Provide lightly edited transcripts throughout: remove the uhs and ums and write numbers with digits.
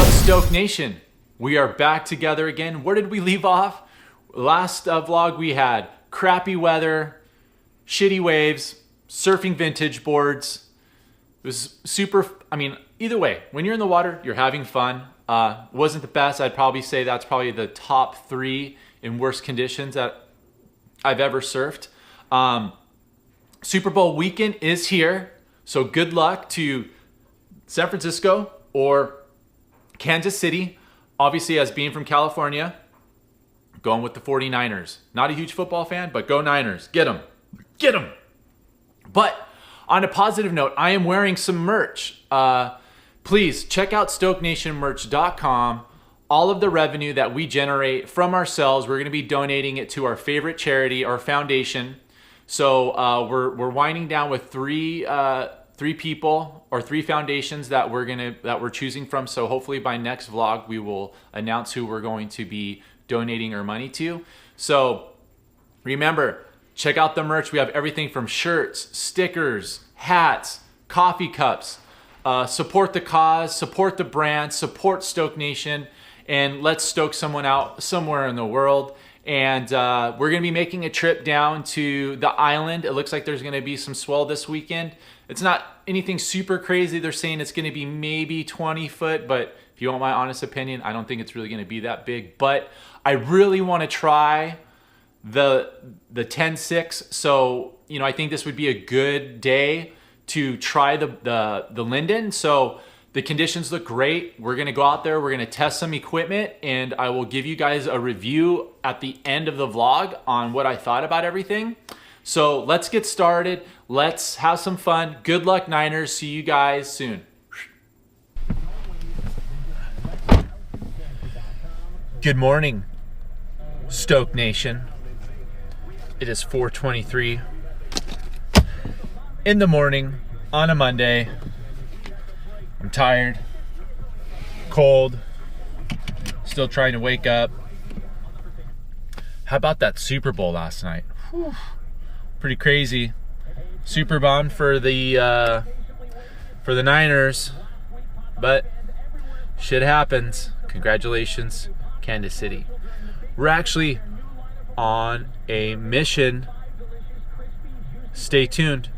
up, Stoke Nation? We are back together again. Where did we leave off? Last vlog we had crappy weather, shitty waves, surfing vintage boards. It was super, I mean, either way, when you're in the water, you're having fun. Wasn't the best. I'd probably say that's probably the top 3 in worst conditions that I've ever surfed. Super Bowl weekend is here. So good luck to San Francisco or Kansas City. Obviously, as being from California, going with the 49ers. Not a huge football fan, but go Niners. Get them. Get them. But on a positive note, I am wearing some merch. Please check out StokeNationMerch.com. All of the revenue that we generate from ourselves, we're going to be donating it to our favorite charity, our foundation. So we're winding down with three people or 3 foundations that we're choosing from. So hopefully by next vlog we will announce who we're going to be donating our money to. So remember, check out the merch. We have everything from shirts, stickers, hats, coffee cups. Support the cause, support the brand, support Stoke Nation, and let's stoke someone out somewhere in the world. And we're going to be making a trip down to the island. It looks like there's going to be some swell this weekend. It's not anything super crazy. They're saying it's going to be maybe 20 foot, but if you want my honest opinion, I don't think it's really going to be that big. But I really want to try the 10-6. So, you know, I think this would be a good day to try the Linden. So the conditions look great. We're gonna go out there, we're gonna test some equipment, and I will give you guys a review at the end of the vlog on what I thought about everything. So let's get started. Let's have some fun. Good luck, Niners. See you guys soon. Good morning, Stoke Nation. It is 4:23 in the morning on a Monday. I'm tired, cold, still trying to wake up. How about that Super Bowl last night? Whew. Pretty crazy. Super bummed for the Niners, but shit happens. Congratulations, Kansas City. We're actually on a mission. Stay tuned.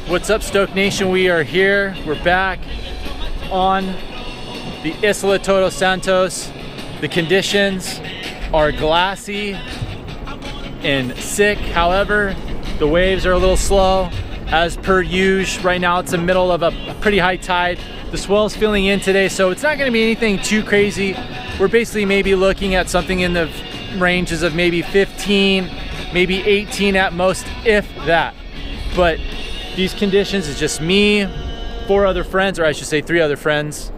What's up, Stoke Nation? We are here. We're back on the Isla Todos Santos. The conditions are glassy and sick. However, the waves are a little slow as per usual. Right now it's the middle of a pretty high tide. The swell's filling in today, so it's not going to be anything too crazy. We're basically maybe looking at something in the ranges of maybe 15, maybe 18 at most, if that. But these conditions is just me, 4 other friends, or I should say 3 other friends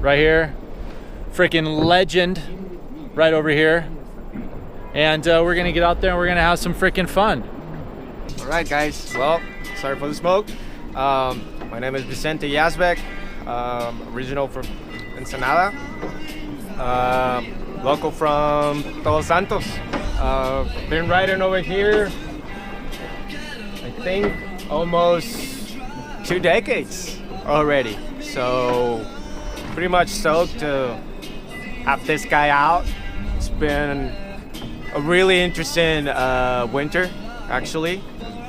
right here. Freaking legend right over here. And we're gonna get out there and we're gonna have some freaking fun. All right, guys. Well, sorry for the smoke. My name is Vicente Yazbek, original from Ensenada, local from Todos Santos. Been riding over here, I think, almost 2 decades already. So pretty much stoked to have this guy out. It's been a really interesting winter, actually.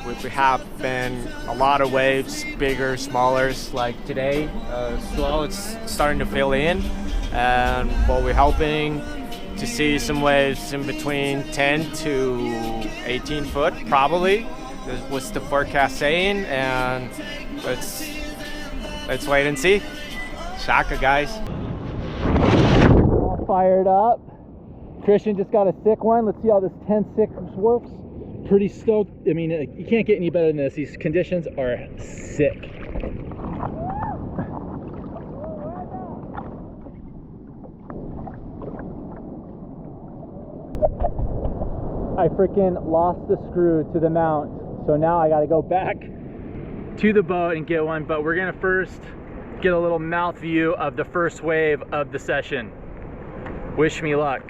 We have been a lot of waves, bigger, smaller, like today. Swell, it's starting to fill in, and what we're hoping to see some waves in between 10 to 18 foot, probably. What's the forecast saying? And let's wait and see. Shaka, guys. All fired up. Christian just got a sick one. Let's see how this 10-6 works. Pretty stoked. I mean, you can't get any better than this. These conditions are sick. I freaking lost the screw to the mount. So now I gotta go back to the boat and get one, but we're gonna first get a little mouth view of the first wave of the session. Wish me luck.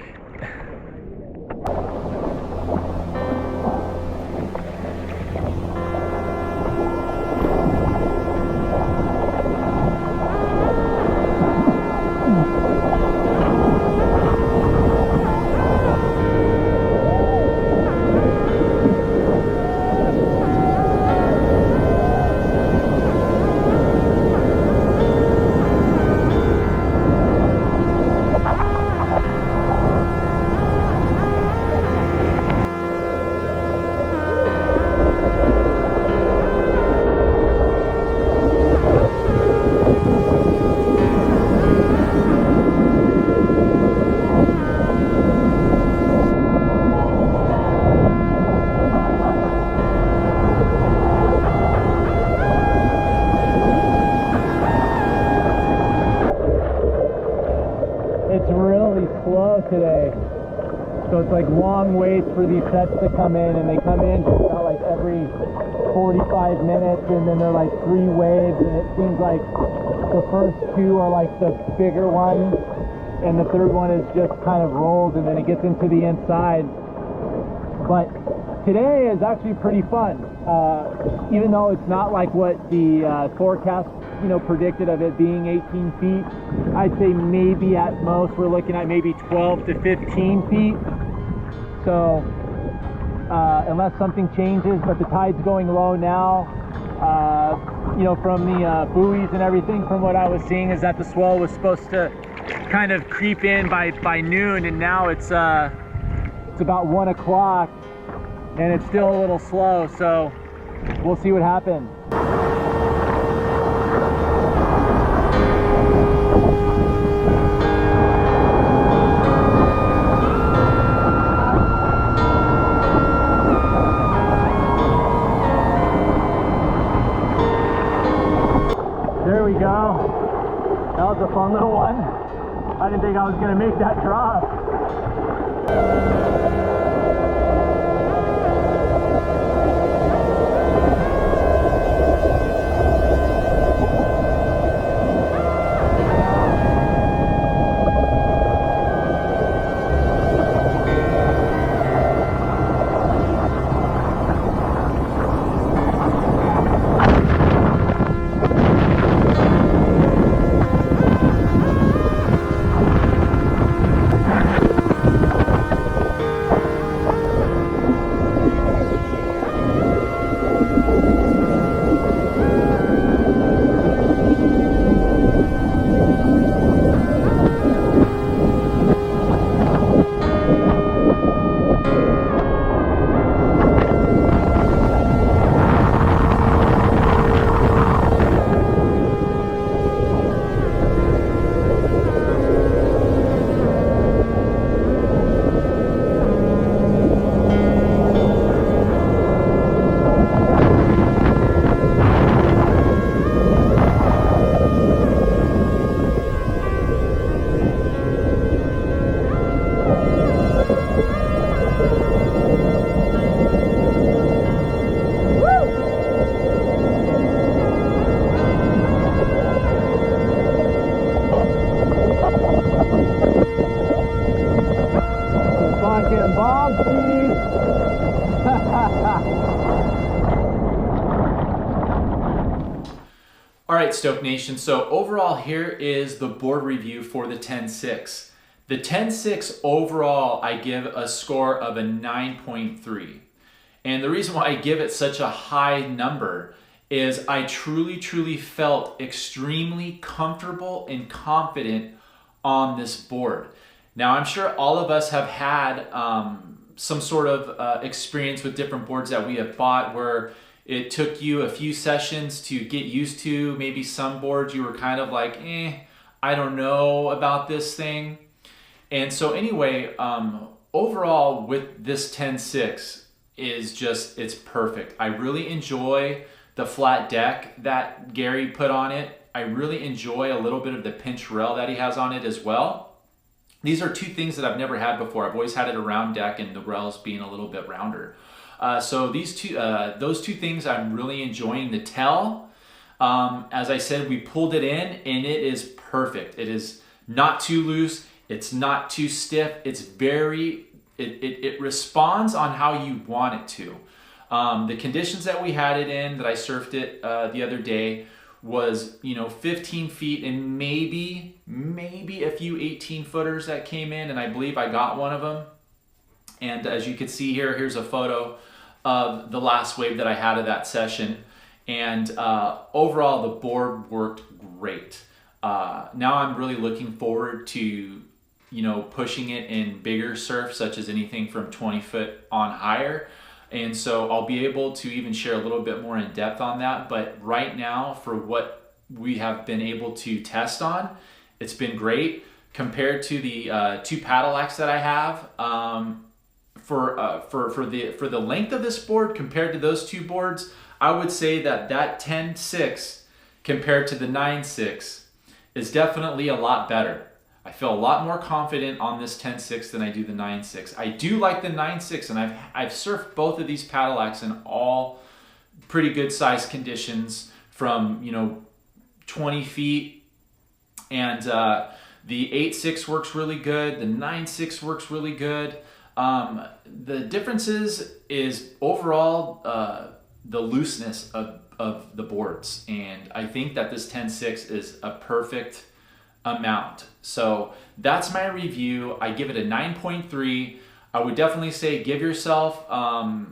Today, so it's like long waits for these sets to come in, and they come in just about like every 45 minutes, and then they're like 3 waves, and it seems like the first 2 are like the bigger ones, and the third one is just kind of rolled, and then it gets into the inside. But today is actually pretty fun, even though it's not like what the forecast predicted of it being 18 feet. I'd say maybe at most we're looking at maybe 12 to 15 feet. So unless something changes, but the tide's going low now. From the buoys and everything, from what I was seeing, is that the swell was supposed to kind of creep in by noon, and now it's about 1 o'clock and it's still a little slow. So we'll see what happens. There we go. That was a fun little one. I didn't think I was going to make that drop. All right, Stoke Nation, so overall here is the board review for the 10.6. The 10.6 overall, I give a score of a 9.3. And the reason why I give it such a high number is I truly felt extremely comfortable and confident on this board. Now, I'm sure all of us have had some sort of experience with different boards that we have bought where it took you a few sessions to get used to. Maybe some boards you were kind of like, I don't know about this thing. And so anyway, overall with this 10.6 is just, it's perfect. I really enjoy the flat deck that Gary put on it. I really enjoy a little bit of the pinch rail that he has on it as well. these are two things that I've never had before. I've always had it a round deck and the rails being a little bit rounder. So those two things I'm really enjoying. The tail, as I said, we pulled it in and it is perfect. It is not too loose. It's not too stiff. It's it responds on how you want it to. The conditions that we had it in, that I surfed it the other day, was 15 feet and maybe a few 18 footers that came in, and I believe I got one of them. And as you can see here, here's a photo of the last wave that I had of that session. And overall, the board worked great. Now I'm really looking forward to pushing it in bigger surf, such as anything from 20 foot on higher. And so I'll be able to even share a little bit more in depth on that. But right now, for what we have been able to test on, it's been great compared to the two paddle acts that I have. For the length of this board compared to those two boards, I would say that 10.6 compared to the 9.6 is definitely a lot better. I feel a lot more confident on this 10.6 than I do the 9.6. I do like the 9.6, and I've surfed both of these paddle acts in all pretty good size conditions, from 20 feet, and the 8.6 works really good. The 9.6 works really good. The differences is overall the looseness of the boards, and I think that this 10.6 is a perfect amount. So that's my review. I give it a 9.3. I would definitely say give yourself a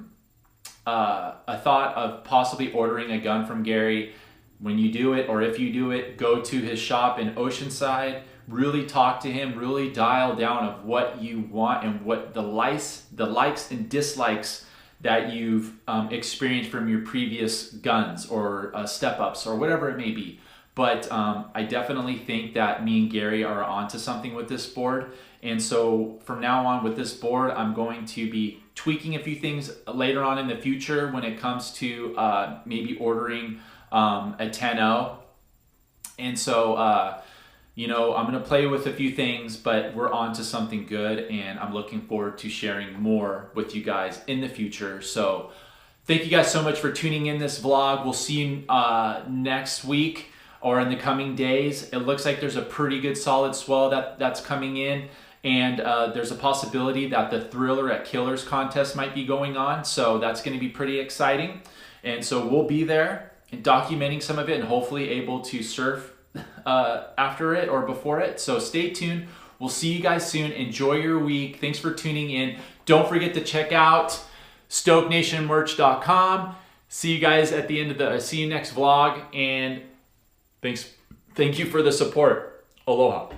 thought of possibly ordering a gun from Gary. When you do it, or if you do it, go to his shop in Oceanside. Really talk to him. Really dial down of what you want and what the likes and dislikes that you've experienced from your previous guns or step-ups or whatever it may be. But I definitely think that me and Gary are onto something with this board. And so from now on with this board, I'm going to be tweaking a few things later on in the future when it comes to maybe ordering a 10.0. And so, I'm going to play with a few things, but we're on to something good. And I'm looking forward to sharing more with you guys in the future. So thank you guys so much for tuning in this vlog. We'll see you next week, or in the coming days. It looks like there's a pretty good solid swell that's coming in, and there's a possibility that the Thriller at Killers contest might be going on, so that's going to be pretty exciting. And so we'll be there and documenting some of it, and hopefully able to surf after it or before it. So stay tuned. We'll see you guys soon. Enjoy your week. Thanks for tuning in. Don't forget to check out StokeNationMerch.com. See you guys at the end of see you next vlog, and thank you for the support. Aloha.